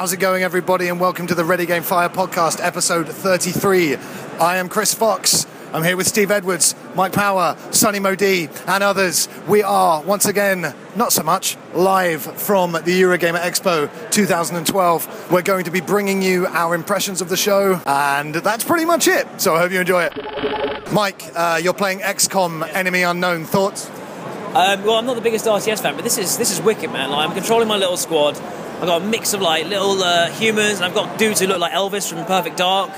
How's it going, everybody, and welcome to the Ready Game Fire podcast, episode 33. I am Chris Fox. I'm here with Steve Edwards, Mike Power, Sonny Mody, and others. We are, once again, not so much, live from the Eurogamer Expo 2012. We're going to be bringing you our impressions of the show, and that's pretty much it. So I hope you enjoy it. Mike, you're playing XCOM Enemy Unknown. Thoughts? Well, I'm not the biggest RTS fan, but this is wicked, man. Like, I'm controlling my little squad. I've got a mix of like little humans, and I've got dudes who look like Elvis from Perfect Dark,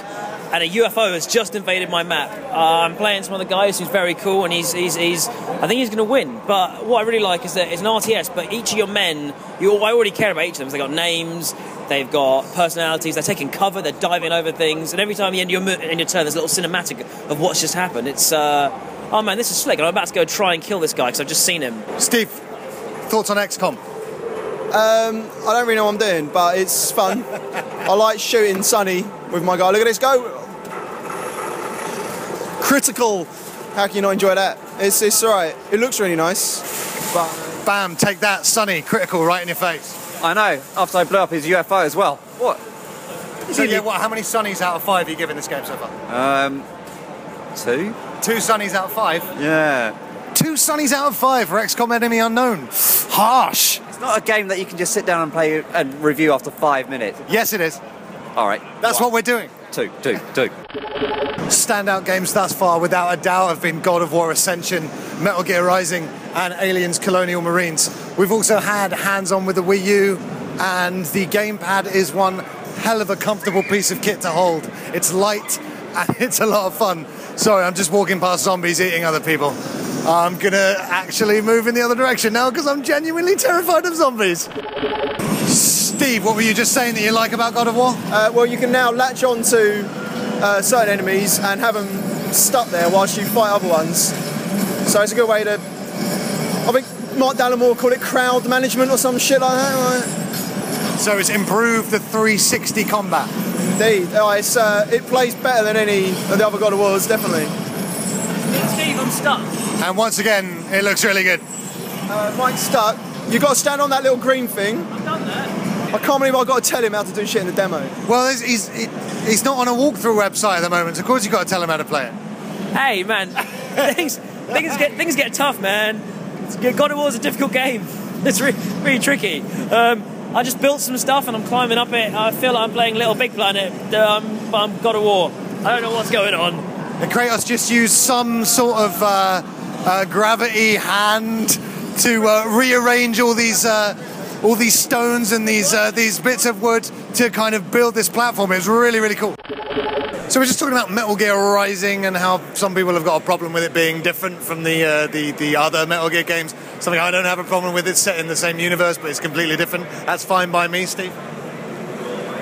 and a UFO has just invaded my map. I'm playing some of the guys who's very cool, and he's I think he's going to win. But what I really like is that it's an RTS, but each of your men, I already care about each of them. So they've got names, they've got personalities, they're taking cover, they're diving over things, and every time you end your turn, there's a little cinematic of what's just happened. It's oh man, this is slick, and I'm about to go try and kill this guy because I've just seen him. Steve, thoughts on XCOM? I don't really know what I'm doing, but it's fun. I like shooting Sonny with my guy. Look at this, go! Critical. How can you not enjoy that? It's alright. It looks really nice. But Bam, take that, Sonny, critical right in your face. I know, after I blew up his UFO as well. What? So yeah, how many Sonnies out of 5 are you giving this game so far? 2? 2 Sonnies out of 5? Yeah. 2 Sonnies out of 5 for XCOM Enemy Unknown. Harsh. It's not a game that you can just sit down and play and review after 5 minutes. Yes, it is. Alright. That's what we're doing. 2. Standout games thus far, without a doubt, have been God of War Ascension, Metal Gear Rising, and Aliens Colonial Marines. We've also had hands-on with the Wii U, and the gamepad is one hell of a comfortable piece of kit to hold. It's light, and it's a lot of fun. Sorry, I'm just walking past zombies eating other people. I'm gonna actually move in the other direction now because I'm genuinely terrified of zombies. Steve, what were you just saying that you like about God of War? well, you can now latch on to certain enemies and have them stuck there whilst you fight other ones. So it's a good way to... I think Mark Dallamore called it crowd management or some shit like that. Right? So it's improved the 360 combat. Indeed. It plays better than any of the other God of Wars, definitely. Steve, I'm stuck. And once again, it looks really good. Mike's stuck. You've got to stand on that little green thing. I've done that. I can't believe I've got to tell him how to do shit in the demo. Well, he's not on a walkthrough website at the moment, so of course you've got to tell him how to play it. Hey, man, things get tough, man. God of War is a difficult game. It's really tricky. I just built some stuff and I'm climbing up it. I feel like I'm playing Little Big Planet, but I'm God of War. I don't know what's going on. And Kratos just used some sort of gravity hand to rearrange all these stones and these bits of wood to kind of build this platform. It was really, really cool. So we're just talking about Metal Gear Rising and how some people have got a problem with it being different from the other Metal Gear games. Something I don't have a problem with. It's set in the same universe, but it's completely different. That's fine by me, Steve.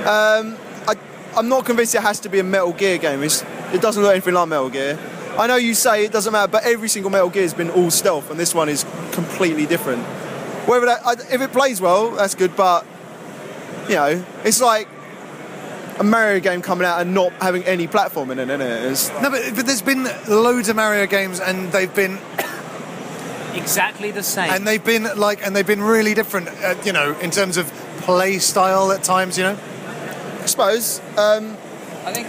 I'm not convinced it has to be a Metal Gear game. It doesn't look anything like Metal Gear. I know you say it doesn't matter, but every single Metal Gear has been all stealth, and this one is completely different. If it plays well, that's good, but, you know, it's like a Mario game coming out and not having any platforming in it, isn't it? No, but there's been loads of Mario games, and they've been exactly the same. And they've been really different, you know, in terms of play style at times, you know. I suppose. I think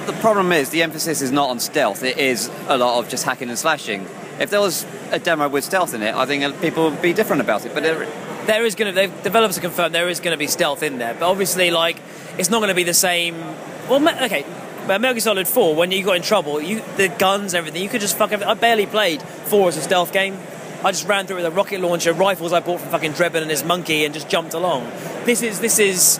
the problem is the emphasis is not on stealth. It is a lot of just hacking and slashing. If there was a demo with stealth in it, I think people would be different about it. But there is going to, developers have confirmed there is going to be stealth in there, but obviously, like, it's not going to be the same. Well, okay, Metal Gear Solid 4, when you got in trouble, the guns, everything, you could just fuck everything. I barely played 4 as a stealth game. I just ran through it with a rocket launcher, rifles I bought from fucking Drebin and his monkey, and just jumped along. This is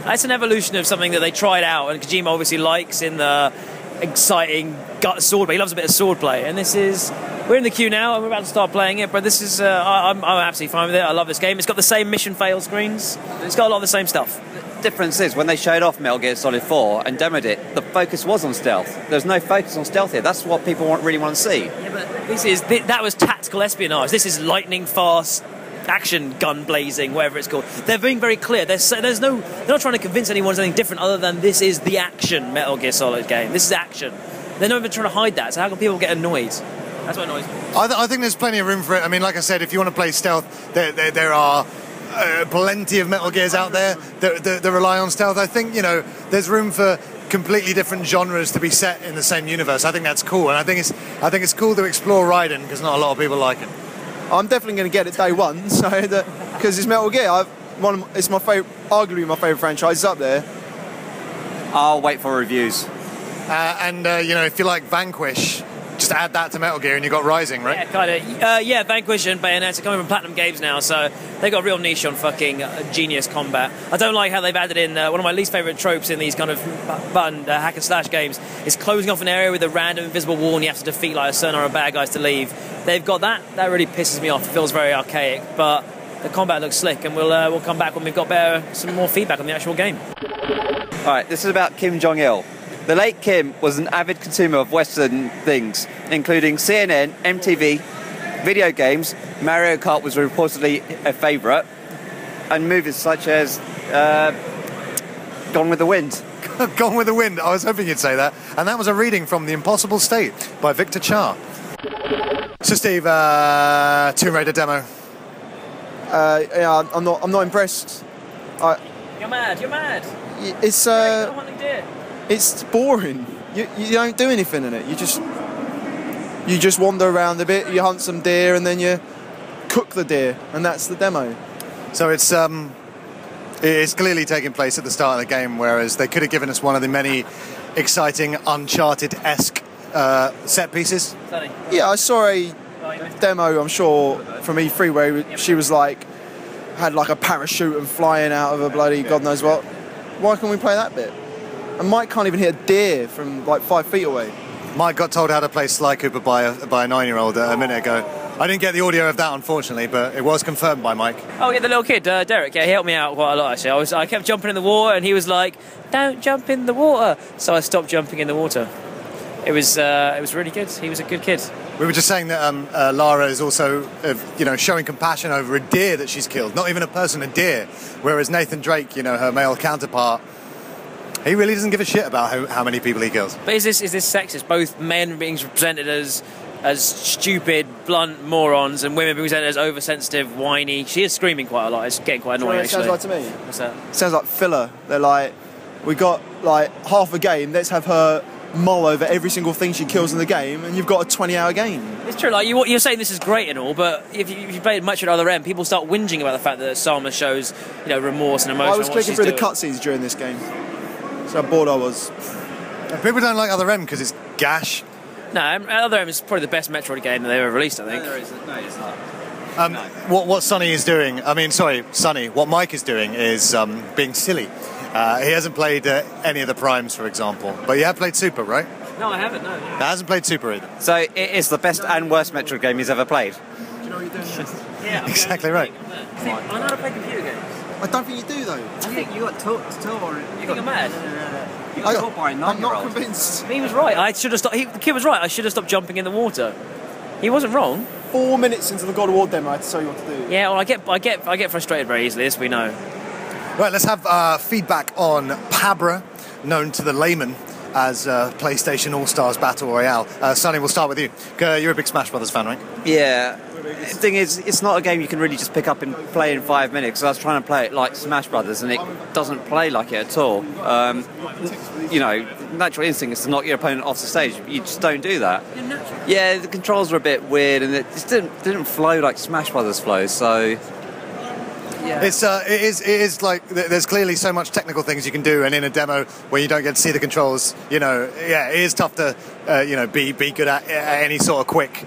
it's an evolution of something that they tried out, and Kojima obviously likes in the exciting sword play. He loves a bit of sword play, and we're in the queue now, and we're about to start playing it, but this is, I'm absolutely fine with it. I love this game. It's got the same mission fail screens. It's got a lot of the same stuff. The difference is, when they showed off Metal Gear Solid 4 and demoed it, the focus was on stealth. There's no focus on stealth here. That's what people really want to see. Yeah, but that was tactical espionage. This is lightning fast action gun blazing, whatever it's called. They're being very clear. They're not trying to convince anyone of anything different other than this is the action Metal Gear Solid game. This is action. They're not even trying to hide that, so how can people get annoyed? That's what annoys me. I think there's plenty of room for it. I mean, like I said, if you want to play stealth, there are plenty of Metal Gears out there that rely on stealth. I think, you know, there's room for completely different genres to be set in the same universe. I think that's cool, and I think it's cool to explore Raiden because not a lot of people like it. I'm definitely going to get it day one, so because it's Metal Gear. It's my favorite, arguably my favorite franchise. It's up there. I'll wait for reviews. And you know, if you like Vanquish, just add that to Metal Gear and you got Rising, right? Yeah, kind of. Yeah, Vanquish and Bayonetta are coming from Platinum Games now, so they got a real niche on fucking genius combat. I don't like how they've added in one of my least favourite tropes in these kind of button hack and slash games is closing off an area with a random invisible wall and you have to defeat like a certain number of bad guys to leave. They've got that. That really pisses me off. It feels very archaic, but the combat looks slick, and we'll come back when we've got some more feedback on the actual game. All right, this is about Kim Jong-il. The late Kim was an avid consumer of Western things, including CNN, MTV, video games. Mario Kart was reportedly a favourite, and movies such as Gone with the Wind. Gone with the Wind. I was hoping you'd say that. And that was a reading from The Impossible State by Victor Cha. So Steve, Tomb Raider demo. Yeah, I'm not impressed. You're mad. It's boring. You don't do anything in it. You just wander around a bit. You hunt some deer and then you cook the deer, and that's the demo. So it's clearly taking place at the start of the game, whereas they could have given us one of the many exciting Uncharted-esque set pieces. Sunny. Yeah, I saw a demo, I'm sure, from E3 where she was like, had like a parachute and flying out of a bloody God knows what. Why can't we play that bit? And Mike can't even hit a deer from like 5 feet away. Mike got told how to play Sly Cooper by a 9-year-old a minute ago. I didn't get the audio of that, unfortunately, but it was confirmed by Mike. Oh, yeah, the little kid, Derek, yeah, he helped me out quite a lot, actually. I kept jumping in the water, and he was like, don't jump in the water. So I stopped jumping in the water. It was really good. He was a good kid. We were just saying that Lara is also, you know, showing compassion over a deer that she's killed. Not even a person, a deer. Whereas Nathan Drake, you know, her male counterpart, he really doesn't give a shit about how many people he kills. But is this sexist? Both men being represented as stupid, blunt morons, and women being presented as oversensitive, whiny. She is screaming quite a lot. It's getting quite annoying, actually. Sounds like to me. What's that? Sounds like filler. They're like, we got like half a game. Let's have her mull over every single thing she kills in the game, and you've got a 20-hour game. It's true. Like you're saying, this is great and all, but if you played much at other end, people start whinging about the fact that Sama shows, you know, remorse and emotion. I was clicking through the cutscenes during this game. So how bored I was. People don't like Other M because it's gash. No, Other M is probably the best Metroid game that they've ever released, I think. No, it's not. What Sonny is doing, Sonny, what Mike is doing is being silly. He hasn't played any of the Primes, for example, but you have played Super, right? No, I haven't, no. He hasn't played Super either. So it is the best and worst Metroid game he's ever played. Do you know what you're doing? Yeah, Exactly right. See, I know how to play computer games. I don't think you do though. I think you got taught or You think I'm mad? you got taught by a I'm not 9-year-old. convinced. He was right. I should have stopped. The kid was right. I should have stopped jumping in the water. He wasn't wrong. 4 minutes into the God of War demo, I had to tell you what to do. Yeah, well, I get frustrated very easily, as we know. Right, let's have feedback on Pabra, known to the layman as PlayStation All-Stars Battle Royale. Sonny, we'll start with you. You're a big Smash Brothers fan, right? Yeah. The thing is, it's not a game you can really just pick up and play in 5 minutes. I was trying to play it like Smash Brothers, and it doesn't play like it at all. You know, natural instinct is to knock your opponent off the stage. You just don't do that. Yeah, the controls were a bit weird, and it just didn't flow like Smash Brothers flows. So. Yeah. It is like there's clearly so much technical things you can do, and in a demo where you don't get to see the controls, you know, yeah, it is tough to you know, be good at any sort of quick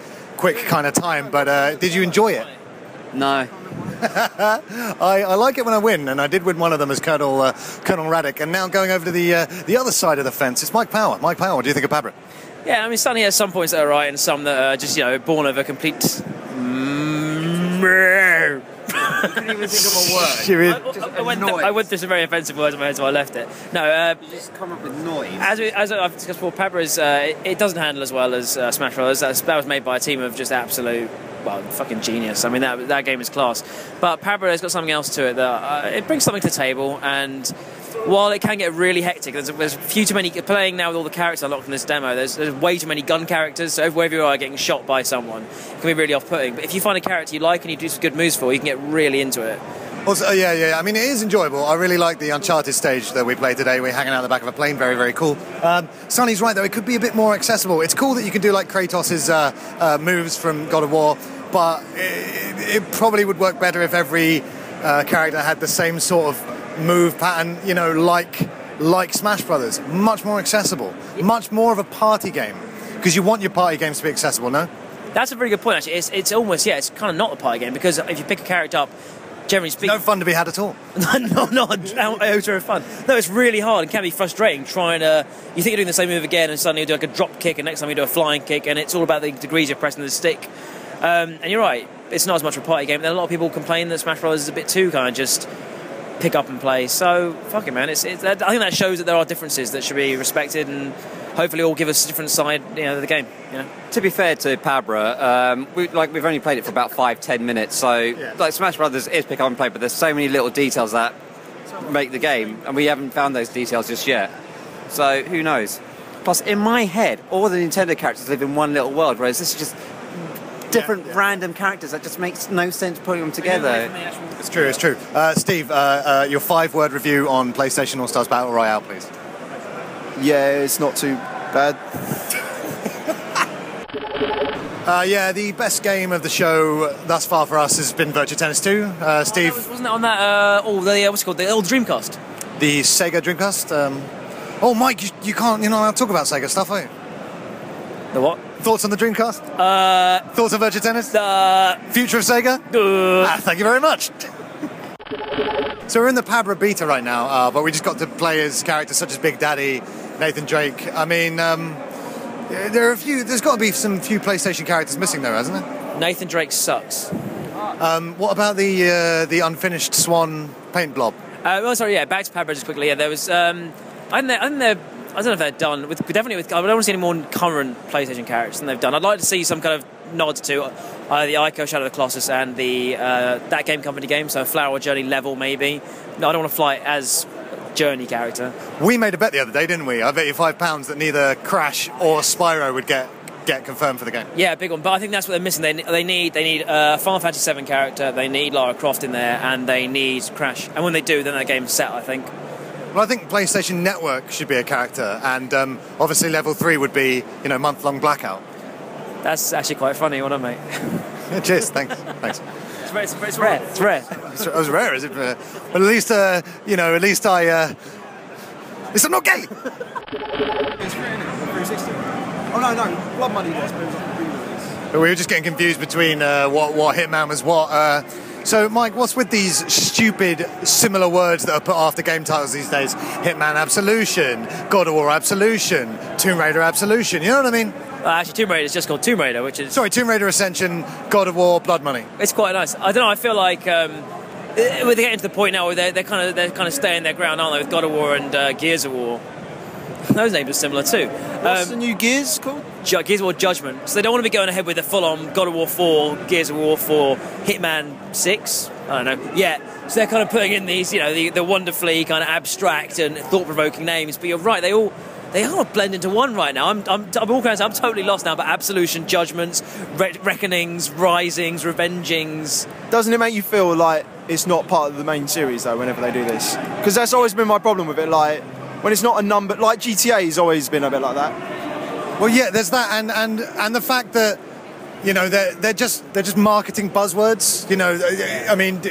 kind of time. But did you enjoy it? No. I like it when I win, and I did win one of them as Colonel Raddick. And now going over to the other side of the fence, it's Mike Power. Mike Power, what do you think of Pabra? Yeah, I mean, Sonny has some points that are right, and some that are just, you know, born of a complete. You couldn't even think of a word. I went through some very offensive words in my head, so I left it. No, you just come up with noise. As I've discussed before, Pabra's it doesn't handle as well as Smash Bros. That was made by a team of just absolute, well, fucking genius. I mean, that game is class. But Pabra has got something else to it that it brings something to the table, and while it can get really hectic, there's few too many playing now with all the characters unlocked in this demo. There's way too many gun characters, so wherever you are getting shot by someone, it can be really off-putting. But if you find a character you like and you do some good moves for, you can get really into it. Also, yeah. I mean, it is enjoyable. I really like the Uncharted stage that we played today. We're hanging out in the back of a plane. Very, very cool. Sonny's right, though. It could be a bit more accessible. It's cool that you can do, like, Kratos' moves from God of War, but it probably would work better if every character had the same sort of move pattern, you know, like Smash Brothers. Much more accessible. Much more of a party game. Because you want your party games to be accessible, no? That's a very good point, actually. It's almost, it's kind of not a party game, because if you pick a character up, generally speaking... No fun to be had at all. Not iota of fun. No, it's really hard and can be frustrating trying to... You think you're doing the same move again, and suddenly you do like a drop kick, and next time you do a flying kick, and it's all about the degrees you're pressing the stick. And you're right, it's not as much of a party game. Then a lot of people complain that Smash Bros. Is a bit too kind of just pick up and play. So, fuck it, man. I think that shows that there are differences that should be respected, and hopefully all give us a different side, of the game. To be fair to Pabra, we've only played it for about 5-10 minutes, so like Smash Brothers is pick up and play, but there's so many little details that make the game, and we haven't found those details just yet. So who knows? Plus, in my head, all the Nintendo characters live in one little world, whereas this is just different random characters that just makes no sense putting them together. It's true. Steve, your 5-word review on PlayStation All-Stars Battle Royale, please. Yeah, it's not too bad. The best game of the show thus far for us has been Virtua Tennis 2. Steve? Wasn't that on that, what's it called, the old Dreamcast? The Sega Dreamcast? Mike, you can't, talk about Sega stuff, are you? The what? Thoughts on the Dreamcast? Thoughts on Virtua Tennis? Future of Sega? Thank you very much. So we're in the Pabra beta right now, but we just got to play as characters such as Big Daddy, Nathan Drake. I mean, there's got to be some few PlayStation characters missing there, hasn't there? Nathan Drake sucks. What about the unfinished Swan paint blob? Back to Pabra just quickly. Yeah, there was, I don't know if they're done. I don't want to see any more current PlayStation characters than they've done. I'd like to see some kind of nods to the Ico Shadow of the Colossus and the That Game Company game, so Flower Journey level maybe. No, I don't want to fly as Journey character. We made a bet the other day, didn't we? I bet you £5 that neither Crash or Spyro would get confirmed for the game. Yeah, big one. But I think that's what they're missing. They need a Final Fantasy VII character, they need Lara Croft in there, and they need Crash. And when they do, then that game's set, I think. Well, I think PlayStation Network should be a character, and obviously Level 3 would be, month-long Blackout. That's actually quite funny, wasn't it, mate? Cheers, thanks. It's rare. It's rare. It was rare, is it? But at least, at least I'm not gay! It's free, isn't it? 360. Oh, no, Blood Money was, but it was like a re-release. We were just getting confused between what Hitman was what. So, Mike, what's with these stupid, similar words that are put after game titles these days? Hitman Absolution, God of War Absolution, Tomb Raider Absolution, you know what I mean? Actually, Tomb Raider is just called Tomb Raider, which is... Sorry, Tomb Raider Ascension, God of War, Blood Money. It's quite nice. I don't know, I feel like we're getting to the point now where they're kind of staying their ground, aren't they, with God of War and Gears of War. Those names are similar too. What's the new Gears called? Gears of War Judgment. So they don't want to be going ahead with the full-on God of War 4, Gears of War 4, Hitman 6. I don't know. Yeah. So they're kind of putting in these, the wonderfully kind of abstract and thought-provoking names. But you're right, they all blend into one right now. I'm totally lost now. But Absolution, Judgments, Reckonings, Risings, Revengings. Doesn't it make you feel like it's not part of the main series though? Whenever they do this, because that's always been my problem with it. Like when it's not a number, like GTA has always been a bit like that. Well, yeah, there's that, and the fact that they're just marketing buzzwords. I mean.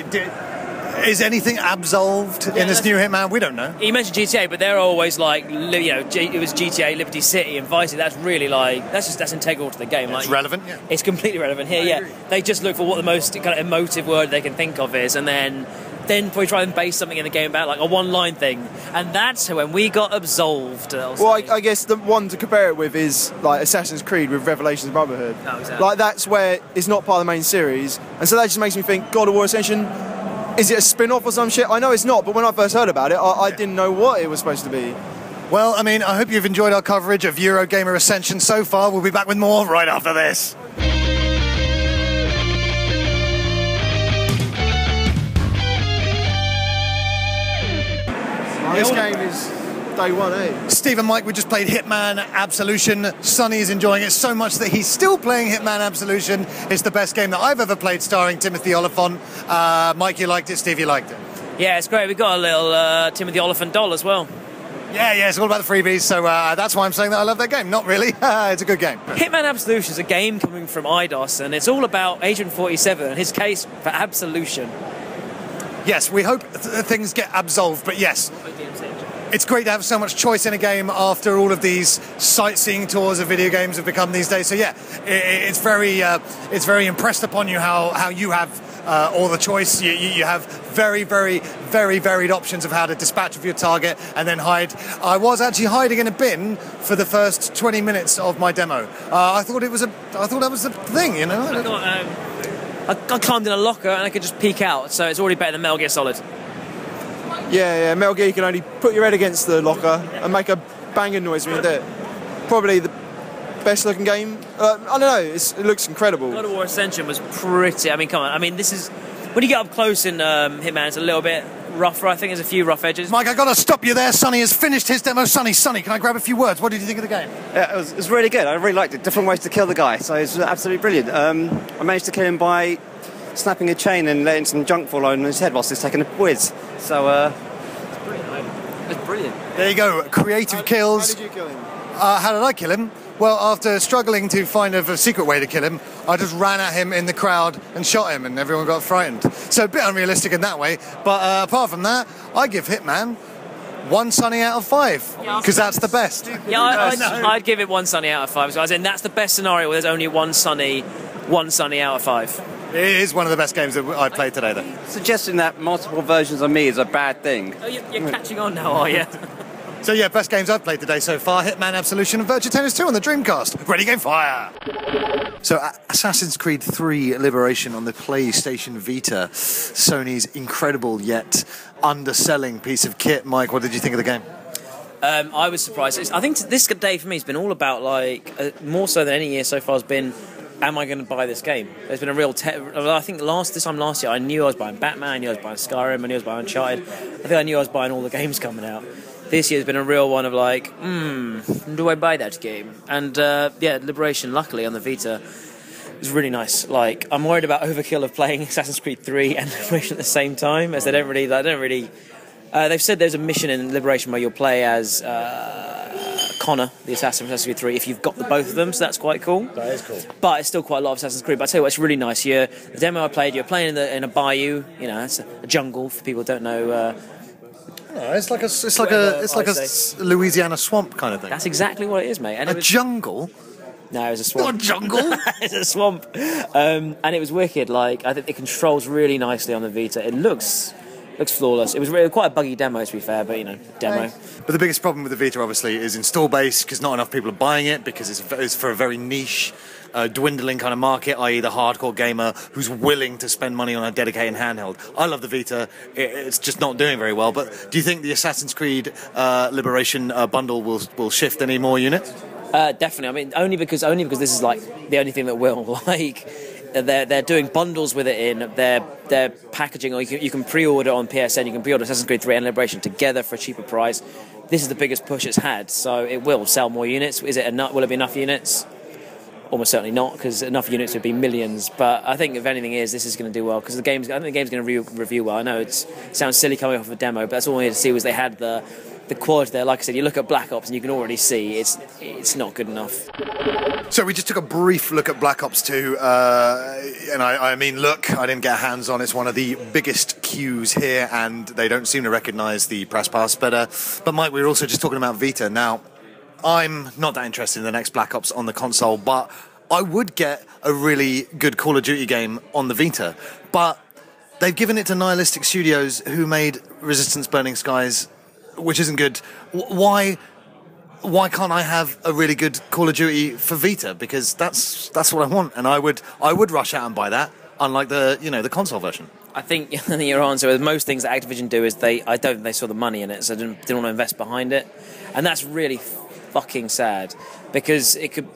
Is anything absolved in this new Hitman? We don't know. You mentioned GTA, but they're always like, it was GTA, Liberty City, and Vice City. That's really that's integral to the game. It's relevant. Yeah. It's completely relevant here. Yeah, they just look for what the most kind of emotive word they can think of is, and then probably try and base something in the game about like a one-line thing, and that's when we got absolved. Well, I guess the one to compare it with is like Assassin's Creed with Revelations Brotherhood. Oh, exactly. Like that's where it's not part of the main series, and so that just makes me think God of War Ascension. Is it a spin-off or some shit? I know it's not, but when I first heard about it, I didn't know what it was supposed to be. Well, I mean, I hope you've enjoyed our coverage of Eurogamer Ascension so far. We'll be back with more right after this. This game is Day one, eh? Steve and Mike, we just played Hitman Absolution. Sonny is enjoying it so much that he's still playing Hitman Absolution. It's the best game that I've ever played, starring Timothy Oliphant. Mike, you liked it. Steve, you liked it. Yeah, it's great. We got a little Timothy Oliphant doll as well. Yeah, it's all about the freebies, so that's why I'm saying that I love that game. Not really. It's a good game. Hitman Absolution is a game coming from IDOS, and it's all about Agent 47 and his case for absolution. Yes, we hope things get absolved, but yes. It's great to have so much choice in a game after all of these sightseeing tours of video games have become these days. So yeah, it's very impressed upon you how you have all the choice. You have very varied options of how to dispatch of your target and then hide. I was actually hiding in a bin for the first 20 minutes of my demo. I thought that was the thing, you know. I climbed in a locker and I could just peek out, so it's already better than Metal Gear Solid. Yeah, Metal Gear, you can only put your head against the locker and make a banging noise when you do it. Probably the best looking game. I don't know, it looks incredible. God of War Ascension was pretty, I mean, come on, I mean, this is, when you get up close in Hitman, it's a little bit rougher, I think there's a few rough edges. Mike, I gotta stop you there. Sonny has finished his demo. Sonny, can I grab a few words? What did you think of the game? Yeah, it was really good. I really liked it. Different ways to kill the guy, so it's absolutely brilliant. I managed to kill him by snapping a chain and letting some junk fall on his head whilst he's taking a whiz. So, it's brilliant. There you go, creative kills. How did you kill him? How did I kill him? Well, after struggling to find a secret way to kill him, I just ran at him in the crowd and shot him, and everyone got frightened. So a bit unrealistic in that way, but apart from that, I give Hitman 1 Sonny out of 5, because that's the best. Yeah, I'd give it 1 Sonny out of 5. So as in, that's the best scenario where there's only 1 Sonny out of 5. It is one of the best games that I played today, though. Suggesting that multiple versions of me is a bad thing. Oh, you're catching on now, are you? So yeah, best games I've played today so far: Hitman Absolution and Virtua Tennis 2 on the Dreamcast. Ready, game, fire! So Assassin's Creed 3 Liberation on the PlayStation Vita, Sony's incredible yet underselling piece of kit. Mike, what did you think of the game? I was surprised. I think this day for me has been all about, like, more so than any year so far has been, am I going to buy this game? There's been a real... I think this time last year, I knew I was buying Batman, I knew I was buying Skyrim, I knew I was buying Uncharted. I think I knew I was buying all the games coming out. This year's been a real one of like, do I buy that game? And yeah, Liberation, luckily, on the Vita, is really nice. Like, I'm worried about overkill of playing Assassin's Creed 3 and Liberation at the same time, as they don't really... they've said there's a mission in Liberation where you'll play as Connor, the assassin from Assassin's Creed 3, if you've got both of them, so that's quite cool. That is cool. But it's still quite a lot of Assassin's Creed. But I tell you what, it's really nice. The demo I played, you're playing in a bayou, you know, it's a jungle, for people who don't know... it's like a Louisiana swamp kind of thing. That's exactly what it is, mate. And a jungle? No, it was a swamp. Not a jungle. It's a swamp. And it was wicked. Like, I think it controls really nicely on the Vita. It looks flawless. It was really quite a buggy demo, to be fair, but, you know, demo. Right. But the biggest problem with the Vita, obviously, is install base, because not enough people are buying it, because it's for a very niche, dwindling kind of market, i.e. the hardcore gamer who's willing to spend money on a dedicated handheld. I love the Vita. It's just not doing very well. But do you think the Assassin's Creed Liberation bundle will shift any more units? Definitely. I mean, only because this is like the only thing that will. Like, they're doing bundles with it in. They're packaging, or you can pre-order on PSN. You can pre-order Assassin's Creed 3 and Liberation together for a cheaper price. This is the biggest push it's had, so it will sell more units. Will it be enough units? Almost certainly not, because enough units would be millions. But I think if anything this is going to do well, because I think the game's going to review well. I know it sounds silly coming off of a demo, but that's all we need to see was they had the quality there. Like I said, you look at Black Ops and you can already see it's not good enough. So we just took a brief look at Black Ops 2, and I mean, look, I didn't get hands on. It's one of the biggest queues here, and they don't seem to recognise the press pass. But Mike, we were also just talking about Vita. Now, I'm not that interested in the next Black Ops on the console, but I would get a really good Call of Duty game on the Vita. But they've given it to Nihilistic Studios, who made Resistance Burning Skies, which isn't good. Why can't I have a really good Call of Duty for Vita? Because that's what I want, and I would rush out and buy that, unlike the console version. I think your answer with most things that Activision do is I don't think they saw the money in it, so didn't want to invest behind it, and that's really fucking sad because it could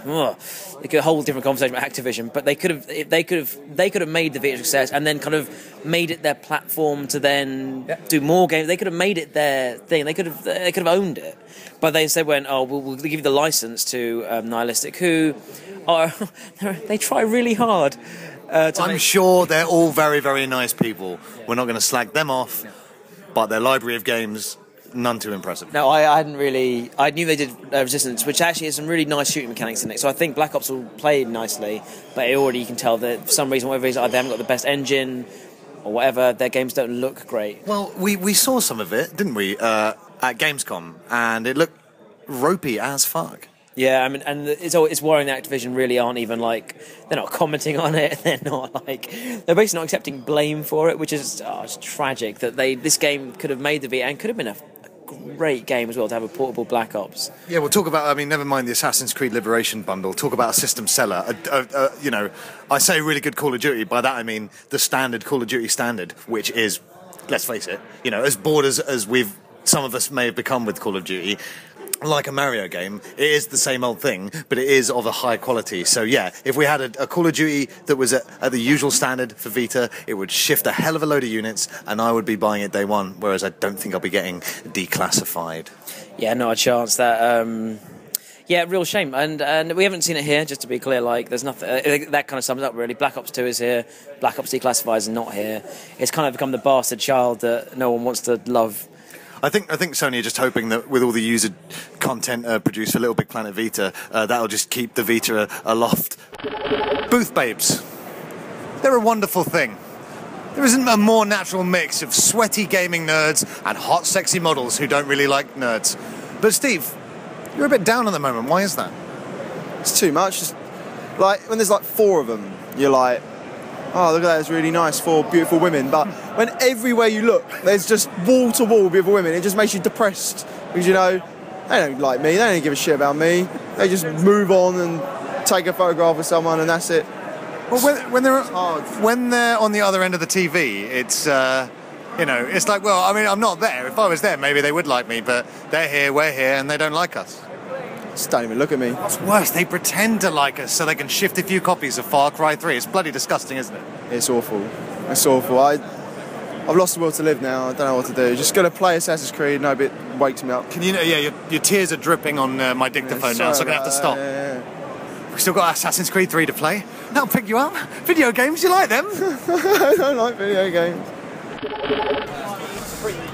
a whole different conversation about Activision, but they could have made the Vita success and then kind of made it their platform to then do more games. They could have made it their thing. They could have owned it, but they instead went, oh, we'll give you the license to Nihilistic, who they try really hard. I'm sure they're all very, very nice people. We're not going to slag them off, but their library of games, none too impressive. No, I hadn't really... I knew they did Resistance, which actually has some really nice shooting mechanics in it, so I think Black Ops will play nicely, but already you can tell that for some reason, whatever it is, they haven't got the best engine, or whatever, their games don't look great. Well, we saw some of it, didn't we, at Gamescom, and it looked ropey as fuck. Yeah, I mean, and it's worrying that Activision really aren't even, like, they're not commenting on it, they're basically not accepting blame for it, which is it's tragic that this game could have made the Vita and could have been a great game as well to have a portable Black Ops. Yeah, we'll talk about, I mean, never mind the Assassin's Creed Liberation bundle, talk about a system seller. You know, I say really good Call of Duty, by that I mean the standard Call of Duty standard, which is, let's face it, you know, as bored as some of us may have become with Call of Duty, like a Mario game, it is the same old thing, but it is of a high quality. So yeah, if we had a Call of Duty that was at the usual standard for Vita, it would shift a hell of a load of units, and I would be buying it day one, whereas I don't think I'll be getting declassified. Yeah, not a chance. That yeah, real shame. And we haven't seen it here, just to be clear, like, there's nothing... that kind of sums up, really. Black Ops 2 is here, Black Ops Declassified is not here. It's kind of become the bastard child that no one wants to love. I think Sony are just hoping that with all the user content produced for Little Big Planet Vita, that'll just keep the Vita aloft. Booth babes. They're a wonderful thing. There isn't a more natural mix of sweaty gaming nerds and hot, sexy models who don't really like nerds. But Steve, you're a bit down at the moment. Why is that? It's too much. Just, like, when there's like 4 of them, you're like, oh, look at that, it's really nice, 4 beautiful women. But when everywhere you look, there's just wall-to-wall beautiful women, it just makes you depressed. Because, you know, they don't like me, they don't give a shit about me. They just move on and take a photograph of someone and that's it. Well, when they're on the other end of the TV, it's, you know, it's like, well, I mean, I'm not there. If I was there, maybe they would like me, but they're here, we're here, and they don't like us. Just don't even look at me. What's worse, they pretend to like us so they can shift a few copies of Far Cry 3. It's bloody disgusting, isn't it? It's awful. It's awful. I've lost the will to live now. I don't know what to do. Just going to play Assassin's Creed. No, it wakes me up. Can you know? Yeah, your tears are dripping on my dictaphone now, so I'm going to have to stop. We've still got Assassin's Creed 3 to play. That'll pick you up. Video games, you like them? I don't like video games.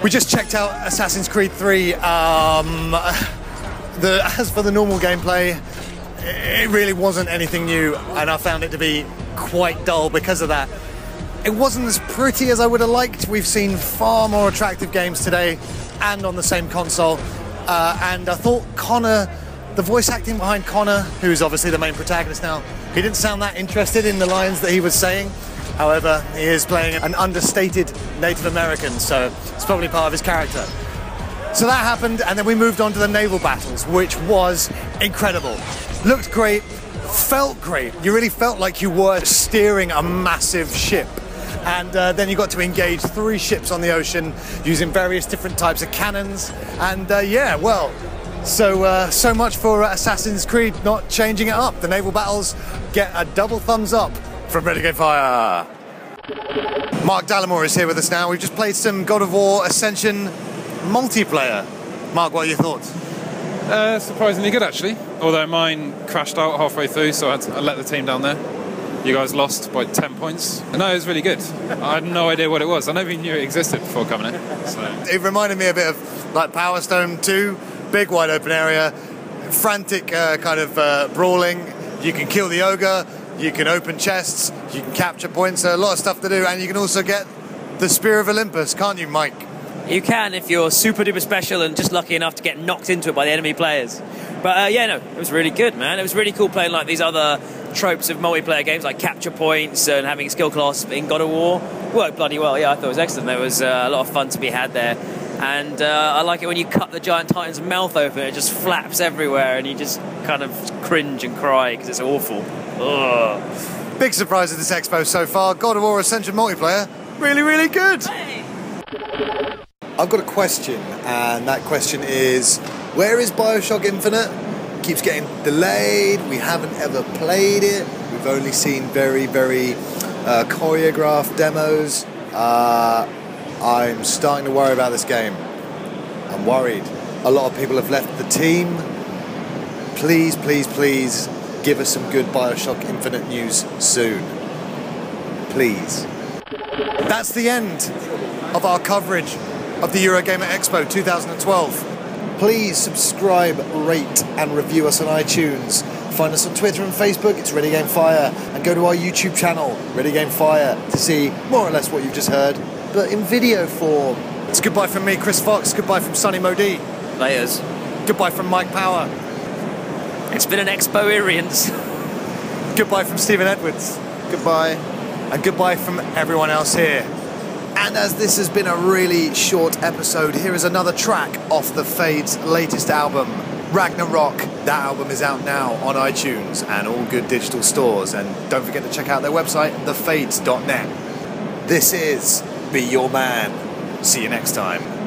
We just checked out Assassin's Creed 3. As for the normal gameplay, it really wasn't anything new, and I found it to be quite dull because of that. It wasn't as pretty as I would have liked. We've seen far more attractive games today and on the same console, and I thought Connor, the voice acting behind Connor, who's obviously the main protagonist now, he didn't sound that interested in the lines that he was saying. However, he is playing an understated Native American, so it's probably part of his character. So that happened, and then we moved on to the naval battles, which was incredible. Looked great, felt great. You really felt like you were steering a massive ship. And then you got to engage 3 ships on the ocean using various different types of cannons. And yeah, well, so much for Assassin's Creed not changing it up. The naval battles get a double thumbs up from Ready Game Fire. Mark Dallamore is here with us now. We've just played some God of War Ascension multiplayer. Mark, what are your thoughts? Surprisingly good, actually. Although mine crashed out halfway through, so I let the team down there. You guys lost by 10 points. No, it was really good. I had no idea what it was. I never even knew it existed before coming in. So. It reminded me a bit of like Power Stone 2, big wide open area, frantic kind of brawling. You can kill the ogre, you can open chests, you can capture points, a lot of stuff to do, and you can also get the Spear of Olympus, can't you, Mike? You can if you're super duper special and just lucky enough to get knocked into it by the enemy players. But yeah, no, it was really good, man. It was really cool playing like these other tropes of multiplayer games like capture points and having a skill class in God of War. Worked bloody well, yeah, I thought it was excellent. There was a lot of fun to be had there. And I like it when you cut the giant titan's mouth open, it just flaps everywhere and you just kind of cringe and cry because it's awful. Ugh. Big surprise at this expo so far. God of War Ascension multiplayer, really, really good. Hey. I've got a question, and that question is, Where is Bioshock Infinite? Keeps getting delayed. We haven't ever played it. We've only seen very, very choreographed demos. I'm starting to worry about this game. I'm worried. A lot of people have left the team. Please, please, please give us some good Bioshock Infinite news soon. Please. That's the end of our coverage of the Eurogamer Expo 2012. Please subscribe, rate and review us on iTunes. Find us on Twitter and Facebook, it's Ready Game Fire. And go to our YouTube channel, Ready Game Fire, to see more or less what you've just heard, but in video form. It's goodbye from me, Chris Fox. Goodbye from Sonny Mody. Laters. Goodbye from Mike Power. It's been an experience. Goodbye from Stephen Edwards. Goodbye. And goodbye from everyone else here. And as this has been a really short episode, here is another track off the Fade's latest album, Ragnarok. That album is out now on iTunes and all good digital stores. And don't forget to check out their website, thefades.net. This is Be Your Man. See you next time.